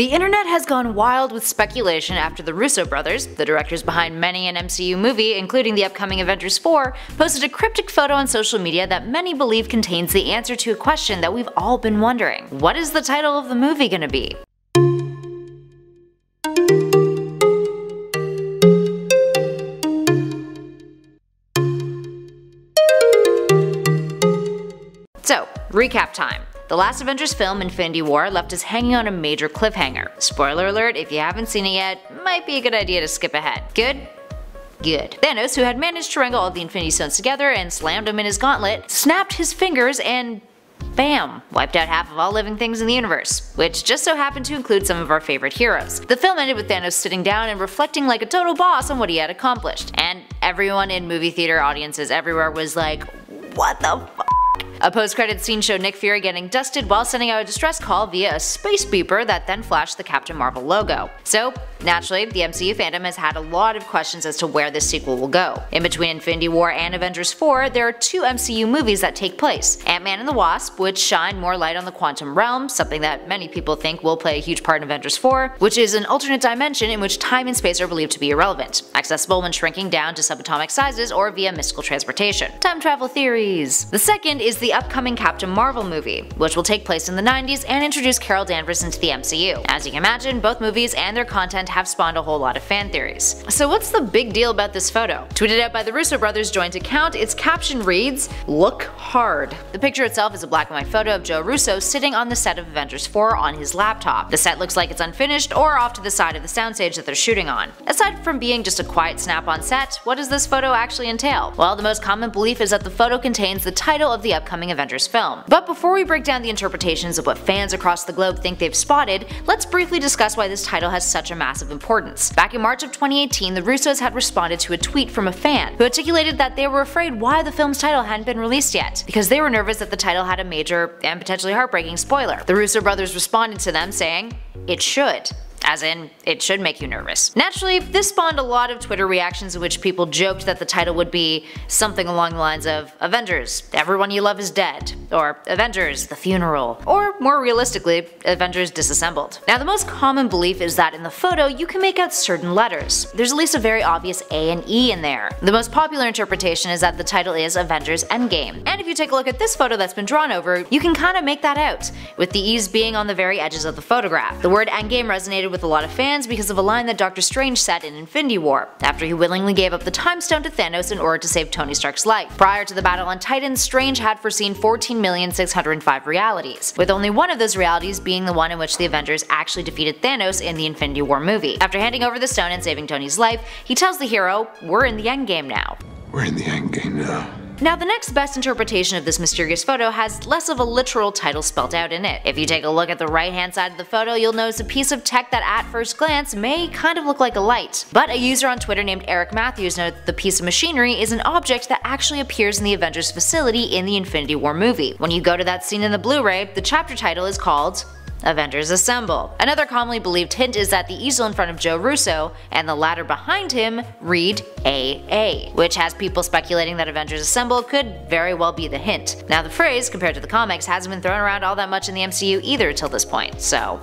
The internet has gone wild with speculation after the Russo brothers, the directors behind many an MCU movie including the upcoming Avengers 4, posted a cryptic photo on social media that many believe contains the answer to a question that we've all been wondering. What is the title of the movie gonna be? So, recap time. The last Avengers film, Infinity War, left us hanging on a major cliffhanger. Spoiler alert, if you haven't seen it yet, might be a good idea to skip ahead. Good? Good. Thanos, who had managed to wrangle all the Infinity Stones together and slammed them in his gauntlet, snapped his fingers and bam! Wiped out half of all living things in the universe, which just so happened to include some of our favorite heroes. The film ended with Thanos sitting down and reflecting like a total boss on what he had accomplished, and everyone in movie theater audiences everywhere was like, what the f***? A post-credits scene showed Nick Fury getting dusted while sending out a distress call via a space beeper that then flashed the Captain Marvel logo. So, naturally, the MCU fandom has had a lot of questions as to where this sequel will go. In between Infinity War and Avengers 4, there are two MCU movies that take place. Ant-Man and the Wasp, which shine more light on the quantum realm, something that many people think will play a huge part in Avengers 4, which is an alternate dimension in which time and space are believed to be irrelevant, accessible when shrinking down to subatomic sizes or via mystical transportation. Time travel theories. The second is the upcoming Captain Marvel movie, which will take place in the 90s and introduce Carol Danvers into the MCU. As you can imagine, both movies and their content have spawned a whole lot of fan theories. So what's the big deal about this photo? Tweeted out by the Russo brothers' joint account, its caption reads, "Look hard." The picture itself is a black and white photo of Joe Russo sitting on the set of Avengers 4 on his laptop. The set looks like it's unfinished or off to the side of the soundstage that they're shooting on. Aside from being just a quiet snap on set, what does this photo actually entail? Well, the most common belief is that the photo contains the title of the upcoming Avengers film. But before we break down the interpretations of what fans across the globe think they've spotted, let's briefly discuss why this title has such a massive importance. Back in March of 2018, the Russos had responded to a tweet from a fan who articulated that they were afraid why the film's title hadn't been released yet, because they were nervous that the title had a major and potentially heartbreaking spoiler. The Russo brothers responded to them saying, "It should." As in, it should make you nervous. Naturally, this spawned a lot of Twitter reactions in which people joked that the title would be something along the lines of Avengers, Everyone You Love Is Dead, or Avengers, The Funeral, or more realistically, Avengers Disassembled. Now the most common belief is that in the photo you can make out certain letters. There's at least a very obvious A and E in there. The most popular interpretation is that the title is Avengers Endgame, and if you take a look at this photo that's been drawn over, you can kinda make that out, with the E's being on the very edges of the photograph. The word Endgame resonated with a lot of fans because of a line that Doctor Strange said in Infinity War, after he willingly gave up the Time Stone to Thanos in order to save Tony Stark's life. Prior to the battle on Titan, Strange had foreseen 14,605 realities, with only one of those realities being the one in which the Avengers actually defeated Thanos in the Infinity War movie. After handing over the stone and saving Tony's life, he tells the hero, "We're in the endgame now." We're in the endgame now. Now the next best interpretation of this mysterious photo has less of a literal title spelt out in it. If you take a look at the right hand side of the photo, you'll notice a piece of tech that at first glance may kind of look like a light. But a user on Twitter named Eric Matthews noted that the piece of machinery is an object that actually appears in the Avengers facility in the Infinity War movie. When you go to that scene in the Blu-ray, the chapter title is called Avengers Assemble. Another commonly believed hint is that the easel in front of Joe Russo and the ladder behind him read AA, which has people speculating that Avengers Assemble could very well be the hint. Now the phrase, compared to the comics, hasn't been thrown around all that much in the MCU either till this point, so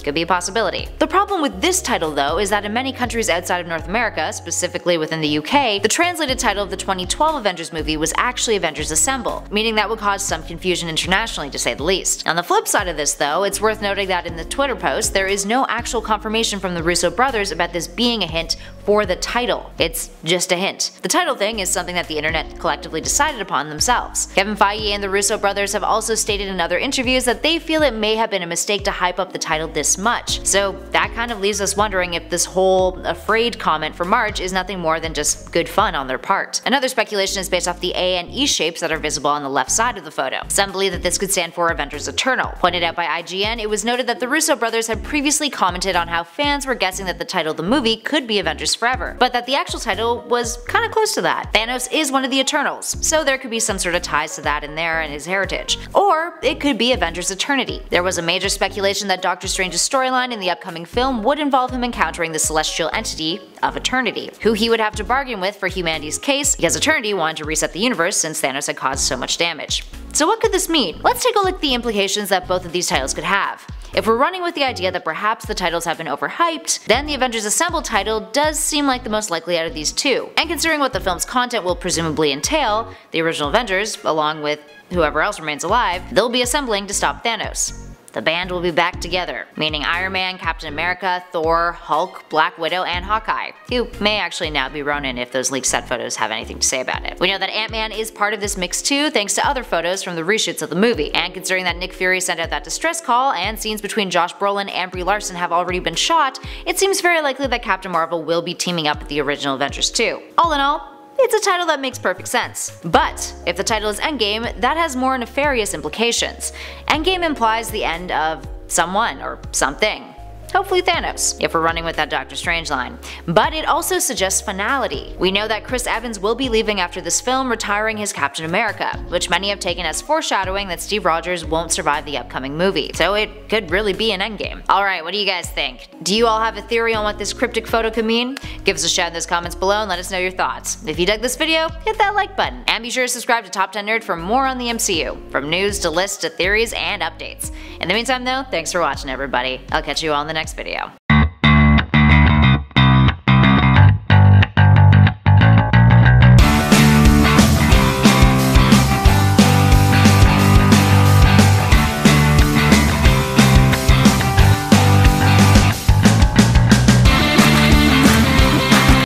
could be a possibility. The problem with this title though is that in many countries outside of North America, specifically within the UK, the translated title of the 2012 Avengers movie was actually Avengers Assemble, meaning that would cause some confusion internationally to say the least. On the flip side of this though, it's worth noting that in the Twitter post there is no actual confirmation from the Russo brothers about this being a hint for the title. It's just a hint. The title thing is something that the internet collectively decided upon themselves. Kevin Feige and the Russo brothers have also stated in other interviews that they feel it may have been a mistake to hype up the title this much. So that kind of leaves us wondering if this whole afraid comment from March is nothing more than just good fun on their part. Another speculation is based off the A and E shapes that are visible on the left side of the photo. Some believe that this could stand for Avengers Eternal. Pointed out by IGN, it was noted that the Russo brothers had previously commented on how fans were guessing that the title of the movie could be Avengers Forever, but that the actual title was kinda close to that. Thanos is one of the Eternals, so there could be some sort of ties to that in there and his heritage. Or it could be Avengers Eternity. There was a major speculation that Doctor Strange's storyline in the upcoming film would involve him encountering the celestial entity of Eternity, who he would have to bargain with for humanity's case because Eternity wanted to reset the universe since Thanos had caused so much damage. So what could this mean? Let's take a look at the implications that both of these titles could have. If we're running with the idea that perhaps the titles have been overhyped, then the Avengers Assemble title does seem like the most likely out of these two. And considering what the film's content will presumably entail, the original Avengers, along with whoever else remains alive, they'll be assembling to stop Thanos. The band will be back together, meaning Iron Man, Captain America, Thor, Hulk, Black Widow, and Hawkeye, who may actually now be Ronin if those leaked set photos have anything to say about it. We know that Ant-Man is part of this mix too, thanks to other photos from the reshoots of the movie, and considering that Nick Fury sent out that distress call and scenes between Josh Brolin and Brie Larson have already been shot, it seems very likely that Captain Marvel will be teaming up with the original Avengers too. All in all, it's a title that makes perfect sense. But if the title is Endgame, that has more nefarious implications. Endgame implies the end of someone or something. Hopefully Thanos, if we're running with that Doctor Strange line. But it also suggests finality. We know that Chris Evans will be leaving after this film, retiring his Captain America, which many have taken as foreshadowing that Steve Rogers won't survive the upcoming movie. So it could really be an Endgame. Alright, what do you guys think? Do you all have a theory on what this cryptic photo could mean? Give us a shout in those comments below and let us know your thoughts. If you dug this video, hit that like button. And be sure to subscribe to Top 10 Nerd for more on the MCU, from news to lists to theories and updates. In the meantime though, thanks for watching everybody. I'll catch you all in the next video.